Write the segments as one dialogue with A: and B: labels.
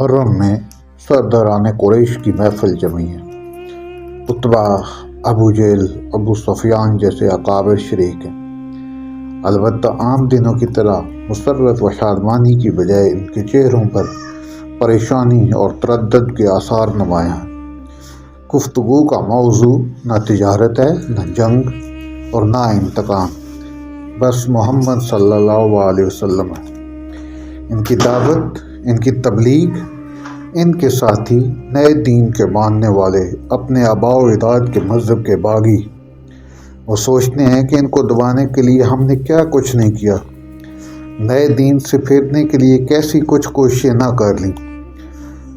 A: حرم میں سرداران قریش کی محفل جمی ہے۔ اتبا، ابو جہل، ابو سفیان جیسے اکابر شریک ہیں۔ البتہ عام دنوں کی طرح مسرت و شادمانی کی بجائے ان کے چہروں پر پریشانی اور تردد کے آثار نمایاں ہیں۔ گفتگو کا موضوع نہ تجارت ہے، نہ جنگ اور نہ انتقام، بس محمد صلی اللہ علیہ وسلم ہے۔ ان کی دعوت، ان کی تبلیغ، ان کے ساتھی نئے دین کے ماننے والے، اپنے آباء و اجداد کے مذہب کے باغی، وہ سوچتے ہیں کہ ان کو دبانے کے لیے ہم نے کیا کچھ نہیں کیا، نئے دین سے پھیرنے کے لیے کیسی کچھ کوششیں نہ کر لیں۔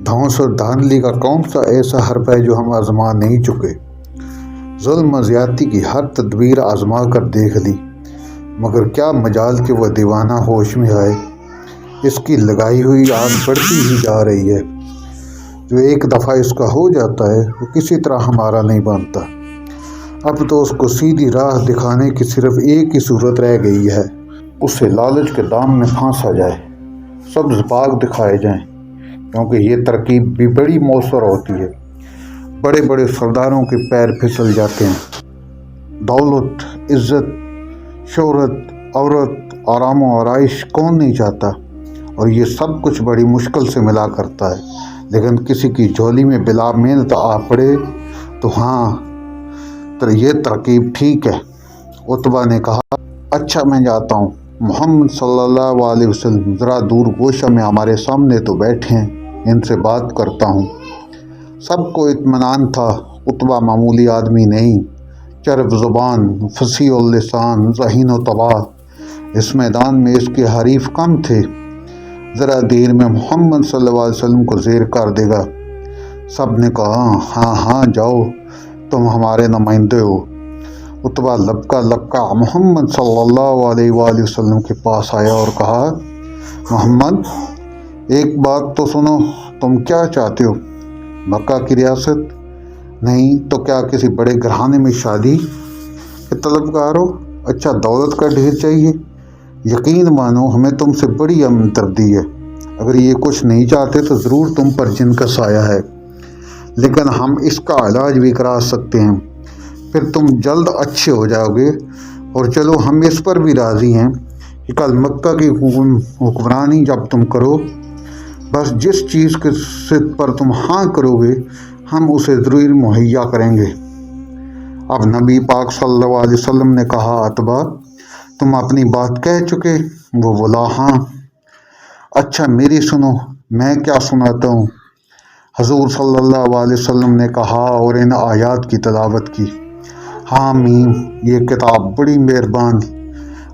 A: دھونس اور دھاندلی کا کون سا ایسا حرف ہے جو ہم آزما نہیں چکے؟ ظلم و زیادتی کی ہر تدبیر آزما کر دیکھ لی، مگر کیا مجال کہ وہ دیوانہ ہوش میں آئے۔ اس کی لگائی ہوئی آگ بڑھتی ہی جا رہی ہے۔ جو ایک دفعہ اس کا ہو جاتا ہے وہ کسی طرح ہمارا نہیں بنتا۔ اب تو اس کو سیدھی راہ دکھانے کی صرف ایک ہی صورت رہ گئی ہے، اسے لالچ کے دام میں پھانسا جائے، سبز باغ دکھائے جائیں، کیونکہ یہ ترکیب بھی بڑی مؤثر ہوتی ہے۔ بڑے بڑے سرداروں کے پیر پھسل جاتے ہیں۔ دولت، عزت، شہرت، عورت، آرام و آرائش کون نہیں چاہتا، اور یہ سب کچھ بڑی مشکل سے ملا کرتا ہے۔ لیکن کسی کی جھولی میں بلا محنت آ پڑے تو ہاں، یہ ترکیب ٹھیک ہے۔ اتبا نے کہا، اچھا میں جاتا ہوں۔ محمد صلی اللہ علیہ وسلم ذرا دور گوشہ میں ہمارے سامنے تو بیٹھے ہیں، ان سے بات کرتا ہوں۔ سب کو اطمینان تھا، اتبا معمولی آدمی نہیں، چرب زبان، فصیح اللسان، ذہین و طبع۔ اس میدان میں اس کے حریف کم تھے۔ ذرا دیر میں محمد صلی اللہ علیہ وسلم کو زیر کر دے گا۔ سب نے کہا، ہاں ہاں جاؤ، تم ہمارے نمائندے ہو۔ اتبا لبکا لبکا محمد صلی اللہ علیہ وآلہ وسلم کے پاس آیا اور کہا، محمد، ایک بات تو سنو، تم کیا چاہتے ہو؟ مکہ کی ریاست؟ نہیں تو کیا کسی بڑے گھرانے میں شادی کے طلبگار ہو؟ اچھا دولت کا ڈھیر چاہیے؟ یقین مانو ہمیں تم سے بڑی ہمدردی ہے۔ اگر یہ کچھ نہیں چاہتے تو ضرور تم پر جن کا سایہ ہے، لیکن ہم اس کا علاج بھی کرا سکتے ہیں، پھر تم جلد اچھے ہو جاؤ گے۔ اور چلو ہم اس پر بھی راضی ہیں کہ کل مکہ کی حکمرانی جب تم کرو، بس جس چیز پر تم ہاں کرو گے ہم اسے ضرور مہیا کریں گے۔ اب نبی پاک صلی اللہ علیہ وسلم نے کہا، اتبا تم اپنی بات کہہ چکے؟ وہ بولا، ہاں۔ اچھا میری سنو، میں کیا سناتا ہوں۔ حضور صلی اللہ علیہ وسلم نے کہا اور ان آیات کی تلاوت کی، حامیم، یہ کتاب بڑی مہربان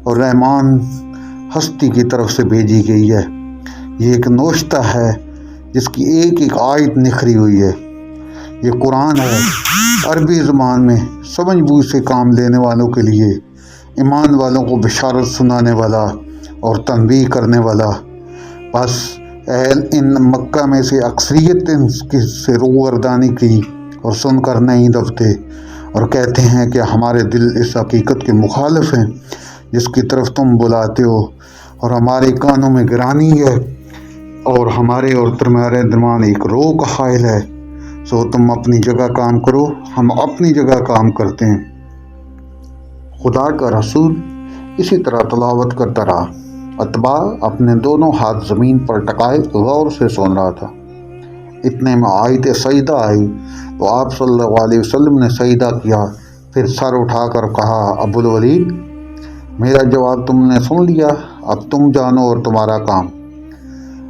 A: اور رحمان ہستی کی طرف سے بھیجی گئی ہے۔ یہ ایک نوشتہ ہے جس کی ایک ایک آیت نکھری ہوئی ہے۔ یہ قرآن ہے، عربی زبان میں، سمجھ بوجھ سے کام لینے والوں کے لیے، ایمان والوں کو بشارت سنانے والا اور تنبیہ کرنے والا۔ بس اہل ان مکہ میں سے اکثریت سے روگردانی کی اور سن کر نہیں دبتے، اور کہتے ہیں کہ ہمارے دل اس حقیقت کے مخالف ہیں جس کی طرف تم بلاتے ہو، اور ہمارے کانوں میں گرانی ہے، اور ہمارے اور تمہارے درمیان ایک روک حائل ہے۔ سو تم اپنی جگہ کام کرو، ہم اپنی جگہ کام کرتے ہیں۔ خدا کا رسول اسی طرح تلاوت کرتا رہا۔ اتبا اپنے دونوں ہاتھ زمین پر ٹکائے غور سے سن رہا تھا۔ اتنے میں آیت سجدہ آئی تو آپ صلی اللہ علیہ وسلم نے سجدہ کیا، پھر سر اٹھا کر کہا، ابو الولید، میرا جواب تم نے سن لیا، اب تم جانو اور تمہارا کام۔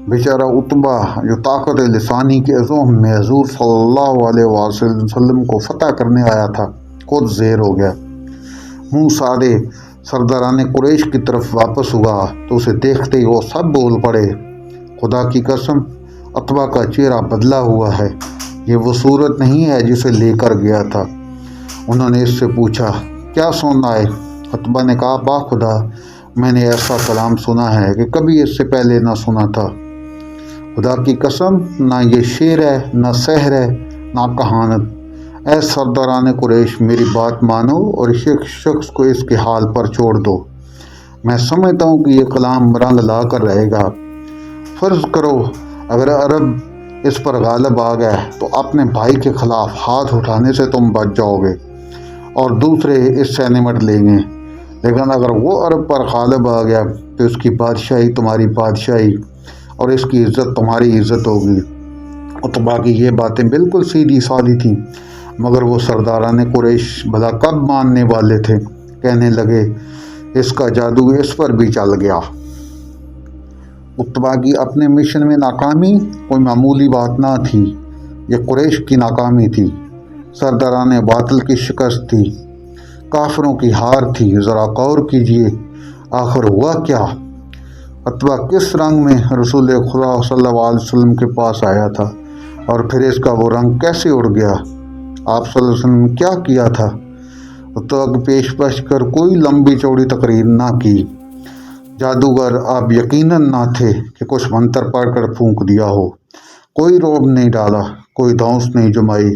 A: بیچارہ اتبا جو طاقت لسانی کے عزم میں حضور صلی اللہ علیہ وسلم کو فتح کرنے آیا تھا، خود زیر ہو گیا۔ منہ سادے سرداران قریش کی طرف واپس ہوا تو اسے دیکھتے ہی وہ سب بول پڑے، خدا کی قسم، اتبا کا چہرہ بدلا ہوا ہے، یہ وہ صورت نہیں ہے جسے لے کر گیا تھا۔ انہوں نے اس سے پوچھا، کیا سننا ہے؟ اتبا نے کہا، با خدا، میں نے ایسا کلام سنا ہے کہ کبھی اس سے پہلے نہ سنا تھا۔ خدا کی قسم، نہ یہ شعر ہے، نہ سحر ہے، نہ کہانت۔ اے سرداران قریش، میری بات مانو اور اس شخص کو اس کے حال پر چھوڑ دو۔ میں سمجھتا ہوں کہ یہ کلام رنگ لا کر رہے گا۔ فرض کرو اگر عرب اس پر غالب آ گئے تو اپنے بھائی کے خلاف ہاتھ اٹھانے سے تم بچ جاؤ گے اور دوسرے اس سے نمٹ لیں گے، لیکن اگر وہ عرب پر غالب آ گیا تو اس کی بادشاہی تمہاری بادشاہی اور اس کی عزت تمہاری عزت ہوگی۔ اتبا کی یہ باتیں بالکل سیدھی سادی تھیں، مگر وہ سرداران قریش بھلا کب ماننے والے تھے۔ کہنے لگے اس کا جادو اس پر بھی چل گیا۔ اتبا کی اپنے مشن میں ناکامی کوئی معمولی بات نہ تھی، یہ قریش کی ناکامی تھی، سرداران باطل کی شکست تھی، کافروں کی ہار تھی۔ ذرا غور کیجئے آخر ہوا کیا؟ اتبا کس رنگ میں رسول خدا صلی اللہ علیہ وسلم کے پاس آیا تھا اور پھر اس کا وہ رنگ کیسے اڑ گیا؟ آپ صلی اللہ علیہ وسلم نے کیا کیا تھا؟ اتبا کی پیش پیش کر کوئی لمبی چوڑی تقریر نہ کی۔ جادوگر آپ یقیناً نہ تھے کہ کچھ منتر پڑھ کر پھونک دیا ہو، کوئی روب نہیں ڈالا، کوئی دھونس نہیں جمائی،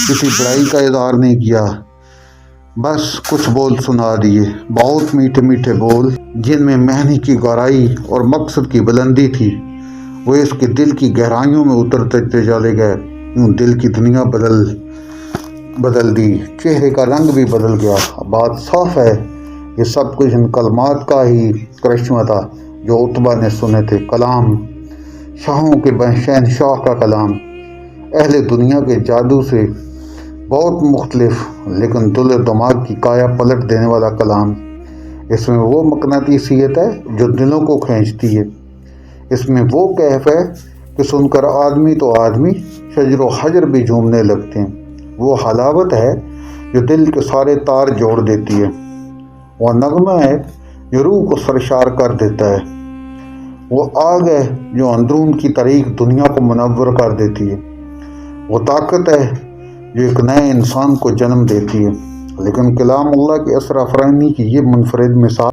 A: کسی بڑائی کا اظہار نہیں کیا، بس کچھ بول سنا دیے، بہت میٹھے میٹھے بول جن میں معنی کی گہرائی اور مقصد کی بلندی تھی۔ وہ اس کے دل کی گہرائیوں میں اترتے چلے گئے، یوں دل کی دنیا بدل دی، چہرے کا رنگ بھی بدل گیا۔ بات صاف ہے یہ سب کچھ ان کلمات کا ہی کرشمہ تھا جو اتبا نے سنے تھے، کلام شاہوں کے شہنشاہ کا کلام، اہل دنیا کے جادو سے بہت مختلف لیکن دل و دماغ کی کایا پلٹ دینے والا کلام۔ اس میں وہ مقناطیسیت ہے جو دلوں کو کھینچتی ہے، اس میں وہ کیف ہے کہ سن کر آدمی تو آدمی شجر و حجر بھی جھومنے لگتے ہیں، وہ حلاوت ہے جو دل کے سارے تار جوڑ دیتی ہے، وہ نغمہ ہے جو روح کو سرشار کر دیتا ہے، وہ آگ ہے جو اندرون کی تاریک دنیا کو منور کر دیتی ہے، وہ طاقت ہے جو ایک نئے انسان کو جنم دیتی ہے۔ لیکن کلام اللہ کے اثر افرانی کی یہ منفرد مثال